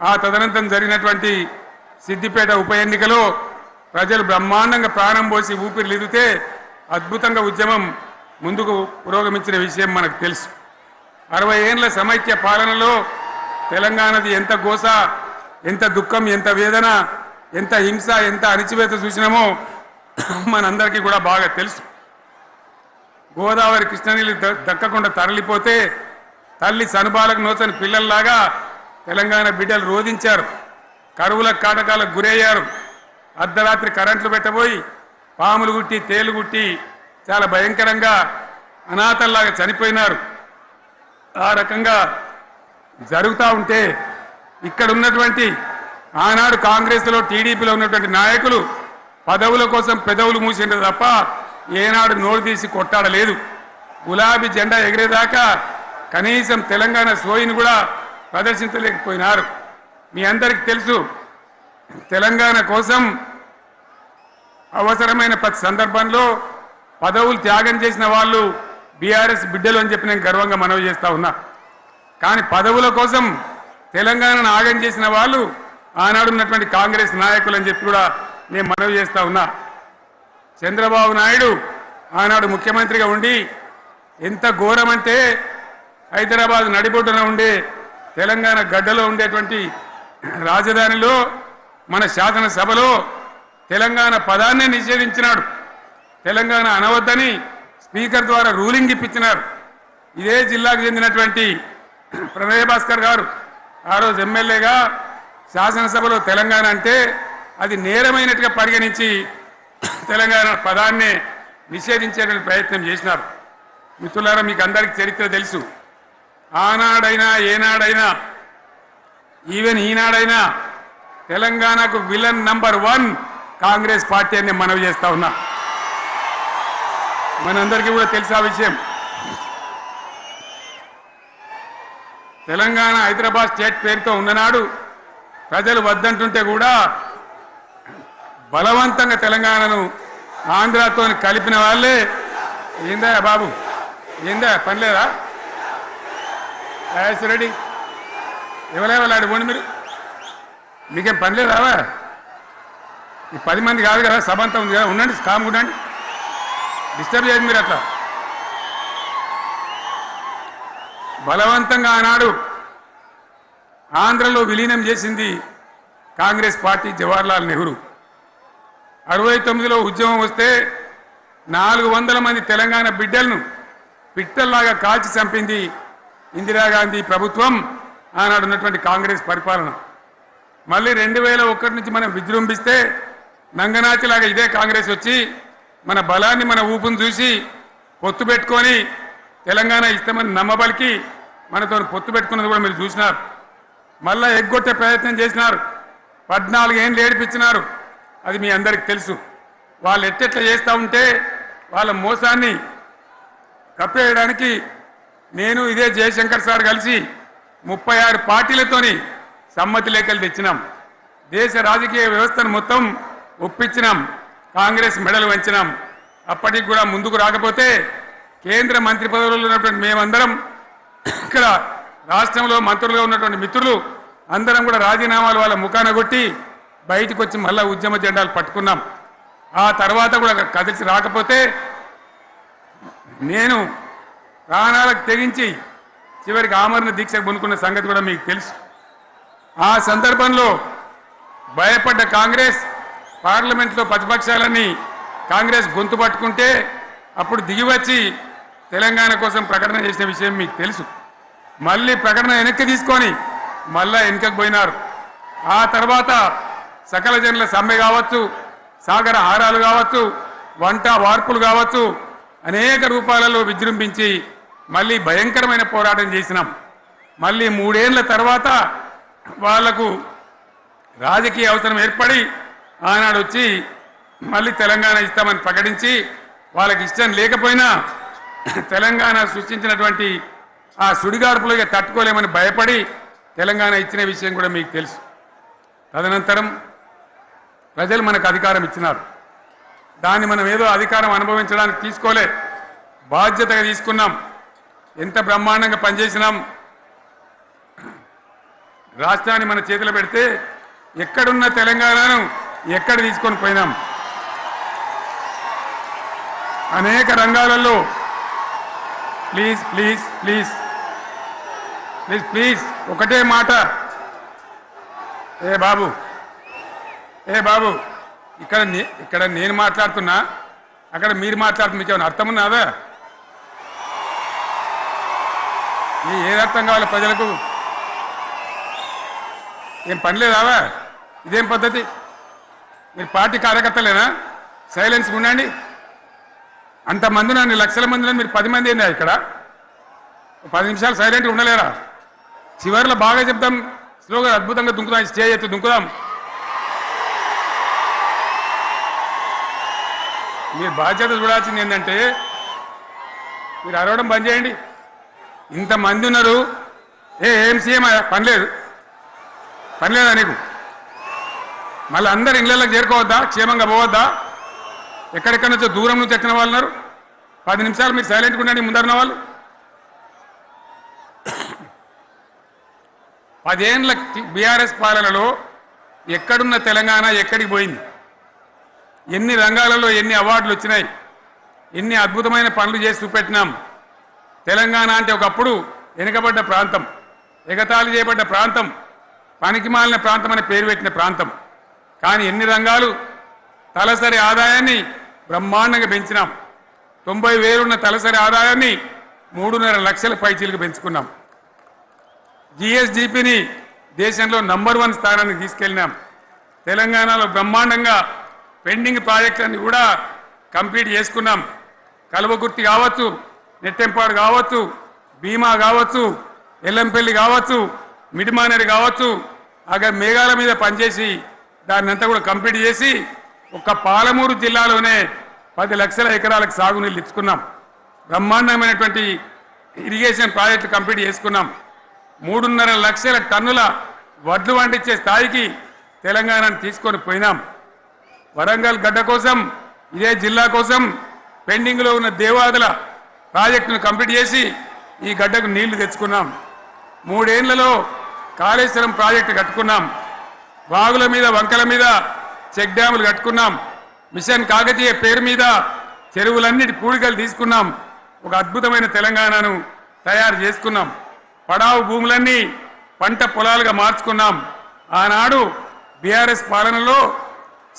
ఆ తదనంతరం జరిగినటువంటి సిద్దిపేట ఉప ఎన్నికలో ప్రజలు బ్రహ్మాండంగా ప్రాణం పోసి ఊపిరిలిదితే అద్భుతంగా ఉద్యమం ముందుకు పురోగమించిన విషయం మనకు తెలుసు. 60 ఏళ్ల సమైక్య పాలనలో తెలంగాణది ఎంత గోస, ఎంత దుఃఖం, ఎంత వేదన, ఎంత హింస, ఎంత అణిచివేత చూసినామో మనందరికీ కూడా బాగా తెలుసు. గోదావరి కృష్ణనీళ్ళు దక్కకుండా తరలిపోతే తల్లి సనుబాలకు నోచని పిల్లల్లాగా తెలంగాణ బిడ్డలు రోధించారు. కరువుల కాటకాలకు గురయ్యారు. అర్ధరాత్రి కరెంట్లు పెట్టబోయి పాములు గుట్టి తేలు గుట్టి చాలా భయంకరంగా అనాథల్లాగా చనిపోయినారు. ఆ రకంగా జరుగుతూ ఉంటే ఇక్కడ ఉన్నటువంటి ఆనాడు కాంగ్రెస్లో టీడీపీలో ఉన్నటువంటి నాయకులు పదవుల కోసం పెదవులు మూసిండ్రు తప్ప ఏనాడు నోరు తీసి కొట్టాడలేదు. గులాబీ జెండా ఎగిరేదాకా కనీసం తెలంగాణ సోయిని కూడా ప్రదర్శించలేకపోయినారు. మీ అందరికీ తెలుసు, తెలంగాణ కోసం అవసరమైన ప్రతి సందర్భంలో పదవులు త్యాగం చేసిన వాళ్ళు బీఆర్ఎస్ బిడ్డలు అని చెప్పి నేను గర్వంగా మనవి చేస్తా ఉన్నా. కానీ పదవుల కోసం తెలంగాణను ఆగం చేసిన వాళ్ళు ఆనాడు ఉన్నటువంటి కాంగ్రెస్ నాయకులు అని చెప్పి కూడా నేను మనవి చేస్తా ఉన్నా. చంద్రబాబు నాయుడు ఆనాడు ముఖ్యమంత్రిగా ఉండి ఎంత ఘోరమంటే హైదరాబాద్ నడిబొడ్డున ఉండే తెలంగాణ గడ్డలో ఉండేటువంటి రాజధానిలో మన శాసనసభలో తెలంగాణ పదాన్ని నిషేధించినాడు. తెలంగాణ అనవద్దని స్పీకర్ ద్వారా రూలింగ్ ఇప్పించినారు. ఇదే జిల్లాకు చెందినటువంటి ప్రణయ్ భాస్కర్ గారు ఆ రోజు ఎమ్మెల్యేగా శాసనసభలో తెలంగాణ అంటే అది నేరమైనట్టుగా పరిగణించి తెలంగాణ పదాన్ని నిషేధించేటువంటి ప్రయత్నం చేసినారు. మిత్రులారా, మీకు అందరికీ చరిత్ర తెలుసు. ఆనాడైనా ఏనాడైనా ఈవెన్ ఈనాడైనా తెలంగాణకు విలన్ నంబర్ 1 కాంగ్రెస్ పార్టీ అని మనవి చేస్తా ఉన్నా. మనందరికీ కూడా తెలుసు ఆ విషయం. తెలంగాణ హైదరాబాద్ స్టేట్ పేరుతో ఉన్ననాడు ప్రజలు వద్దంటుంటే కూడా బలవంతంగా తెలంగాణను ఆంధ్రాతో కలిపిన వాళ్ళే. ఏందా బాబు, ఏందా పనిలేదా? రెడ్డి ఎవరెవరు పోండి, మీకేం పనిలేదా? ఈ 10 మంది కాదు కదా, సభ అంతా ఉంది కదా, ఉండండి, కామ్ ఉండండి, డిస్టర్బ్ చేయండి మీరు. అట్లా బలవంతంగా ఆనాడు ఆంధ్రలో విలీనం చేసింది కాంగ్రెస్ పార్టీ, జవహర్లాల్ నెహ్రూ. 69లో ఉద్యమం వస్తే 400 మంది తెలంగాణ బిడ్డలను పిట్టల్లాగా కాల్చి చంపింది ఇందిరాగాంధీ ప్రభుత్వం, ఆనాడు ఉన్నటువంటి కాంగ్రెస్ పరిపాలన. మళ్ళీ 2001 నుంచి మనం విజృంభిస్తే నంగనాచిలాగా ఇదే కాంగ్రెస్ వచ్చి మన బలాన్ని, మన ఊపును చూసి పొత్తు పెట్టుకొని తెలంగాణ ఇస్తామని నమ్మబలికి మనతో పొత్తు పెట్టుకున్నది కూడా మీరు చూసినారు. మళ్ళా ఎగ్గొట్టే ప్రయత్నం చేసినారు. 14 ఏళ్ళు ఏడిపించినారు. అది మీ అందరికి తెలుసు. వాళ్ళు ఎట్టెట్లా చేస్తూ ఉంటే వాళ్ళ మోసాన్ని కప్పేయడానికి నేను ఇదే జయశంకర్ సార్ కలిసి 36 పార్టీలతోని సమ్మతి లేఖలు తెచ్చినాం. దేశ రాజకీయ వ్యవస్థను మొత్తం ఒప్పించినాం. కాంగ్రెస్ మెడలు వంచినాం. అప్పటికి కూడా ముందుకు రాకపోతే కేంద్ర మంత్రి పదవుల్లో ఉన్నటువంటి మేమందరం, ఇక్కడ రాష్ట్రంలో మంత్రులుగా ఉన్నటువంటి మిత్రులు అందరం కూడా రాజీనామాలు వాళ్ళ ముఖాన కొట్టి బయటకు వచ్చి మళ్ళా ఉద్యమ జెండాలు పట్టుకున్నాం. ఆ తర్వాత కూడా కదిలిసి రాకపోతే నేను ప్రాణాలకు తెగించి చివరికి ఆమరణ దీక్షకు పొందుకున్న సంగతి కూడా మీకు తెలుసు. ఆ సందర్భంలో భయపడ్డ కాంగ్రెస్ పార్లమెంట్లో ప్రతిపక్షాలన్నీ కాంగ్రెస్ గొంతు పట్టుకుంటే అప్పుడు దిగివచ్చి తెలంగాణ కోసం ప్రకటన చేసిన విషయం మీకు తెలుసు. మళ్ళీ ప్రకటన వెనక్కి తీసుకొని మళ్ళా వెనుకకు పోయినారు. ఆ తర్వాత సకల జనుల సమ్మె కావచ్చు, సాగర హారాలు కావచ్చు, వంట వార్పులు కావచ్చు, అనేక రూపాలలో విజృంభించి మళ్ళీ భయంకరమైన పోరాటం చేసినాం. మళ్ళీ 3 ఏళ్ల తర్వాత వాళ్లకు రాజకీయ అవసరం ఏర్పడి ఆనాడు వచ్చి మళ్ళీ తెలంగాణ ఇస్తామని ప్రకటించి వాళ్ళకి ఇష్టం లేకపోయినా తెలంగాణ సృష్టించినటువంటి ఆ సుడిగాడుపులుగా తట్టుకోలేమని భయపడి తెలంగాణ ఇచ్చిన విషయం కూడా మీకు తెలుసు. తదనంతరం ప్రజలు మనకు అధికారం ఇచ్చినారు. దాన్ని మనం ఏదో అధికారం అనుభవించడానికి తీసుకోలే, బాధ్యతగా తీసుకున్నాం. ఎంత బ్రహ్మాండంగా పనిచేసినాం. రాష్ట్రాన్ని మన చేతిలో పెడితే ఎక్కడున్న తెలంగాణను ఎక్కడ తీసుకొని పోయినాం. అనేక రంగాలలో please please please please please ఒకటే మాట, ఏ బాబు ఇక్కడ నేను మాట్లాడుతున్నా, అక్కడ మీరు మాట్లాడుతున్నా, మీకు ఏమైనా అర్థం ఉన్నదా? ఏది అర్థం కావాలి ప్రజలకు? ఏం పని లేదావా? ఇదేం పద్ధతి? మీరు పార్టీ కార్యకర్తలేనా? సైలెన్స్ ఉండండి. అంతమంది నన్ను లక్షల మందిలో మీరు 10 మంది ఏందా ఇక్కడ? 10 నిమిషాలు సైలెంట్గా ఉండలేరా? చివరిలో బాగా చెప్తాం, స్లోగా అద్భుతంగా దుంకుదాం, స్టేజ్ ఎత్తు దుంకుదాం. మీరు బాధ్యత చూడాల్సింది ఏంటంటే మీరు అరవడం బంద్ చేయండి. ఇంతమంది ఉన్నారు, ఏం సీఎం పనిలేదా నీకు? మళ్ళీ అందరు ఇళ్ళకి చేరుకోవద్దా? క్షేమంగా పోవద్దా? ఎక్కడెక్కడి నుంచో దూరం నుంచి ఎక్కిన వాళ్ళు ఉన్నారు. 10 నిమిషాలు మీరు సైలెంట్గా ఉండండి. ముందరున్న వాళ్ళు 10 ఏళ్ళ బీఆర్ఎస్ పాలనలో ఎక్కడున్న తెలంగాణ ఎక్కడికి పోయింది? ఎన్ని రంగాలలో ఎన్ని అవార్డులు వచ్చినాయి? ఎన్ని అద్భుతమైన పనులు చేసి చూపెట్టినాం. తెలంగాణ అంటే ఒకప్పుడు వెనుకబడ్డ ప్రాంతం, ఎగతాళి చేయబడ్డ ప్రాంతం, పనికిమాలిన ప్రాంతం అనే పేరు పెట్టిన ప్రాంతం. కానీ ఎన్ని రంగాలు, తలసరి ఆదాయాన్ని బ్రహ్మాండంగా పెంచినాం. 90,000 ఉన్న తలసరి ఆదాయాన్ని 3.5 లక్షల పైచీలకు పెంచుకున్నాం. జిఎస్డిపిని దేశంలో నంబర్ 1 స్థానానికి తీసుకెళ్ళినాం. తెలంగాణలో బ్రహ్మాండంగా పెండింగ్ ప్రాజెక్టులన్నీ కూడా కంప్లీట్ చేసుకున్నాం. కల్వకుర్తి కావచ్చు, నెట్టెంపాడు కావచ్చు, భీమా కావచ్చు, ఎల్లంపల్లి కావచ్చు, మిడిమానేరు కావచ్చు, అక్కడ మేఘాల మీద పనిచేసి దాన్ని అంతా కూడా కంప్లీట్ చేసి ఒక్క పాలమూరు జిల్లాలోనే 10 లక్షల ఎకరాలకు సాగునీళ్ళు ఇచ్చుకున్నాం. బ్రహ్మాండమైనటువంటి ఇరిగేషన్ ప్రాజెక్టు కంప్లీట్ చేసుకున్నాం. 3.5 లక్షల టన్నుల వడ్లు పండించే స్థాయికి తెలంగాణను తీసుకొని పోయినాం. వరంగల్ గడ్డ కోసం, ఇదే జిల్లా కోసం పెండింగ్లో ఉన్న దేవాదుల ప్రాజెక్టును కంప్లీట్ చేసి ఈ గడ్డకు నీళ్లు తెచ్చుకున్నాం. 3 ఏళ్లలో కాళేశ్వరం ప్రాజెక్టు కట్టుకున్నాం. వాగుల మీద, వంకల మీద చెక్ డ్యాములు కట్టుకున్నాం. మిషన్ కాకతీయ పేరు మీద చెరువులన్నిటి పూడికలు తీసుకున్నాం. ఒక అద్భుతమైన తెలంగాణను తయారు చేసుకున్నాం. పడావు భూములన్నీ పంట పొలాలుగా మార్చుకున్నాం. ఆనాడు బీఆర్ఎస్ పాలనలో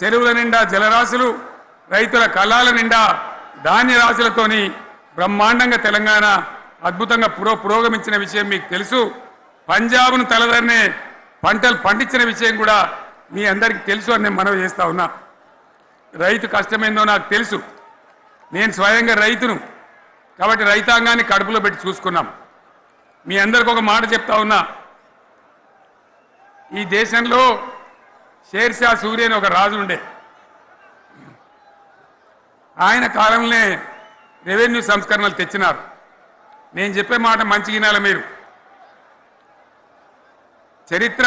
చెరువుల నిండా జలరాశులు, రైతుల కళ్ళాల నిండా ధాన్య రాశులతోని బ్రహ్మాండంగా తెలంగాణ అద్భుతంగా పురోగమించిన విషయం మీకు తెలుసు. పంజాబ్ను తలదన్నే పంటలు పండించిన విషయం కూడా మీ అందరికీ తెలుసు అని నేను మనవి చేస్తా ఉన్నా. రైతు కష్టమేందో నాకు తెలుసు. నేను స్వయంగా రైతును కాబట్టి రైతాంగాన్ని కడుపులో పెట్టి చూసుకున్నాం. మీ అందరికి ఒక మాట చెప్తా ఉన్నా, ఈ దేశంలో షేర్షా సూరి అని ఒక రాజు ఉండే. ఆయన కాలంలోనే రెవెన్యూ సంస్కరణలు తెచ్చినారు. నేను చెప్పే మాట మంచిగా వినాలి మీరు. చరిత్ర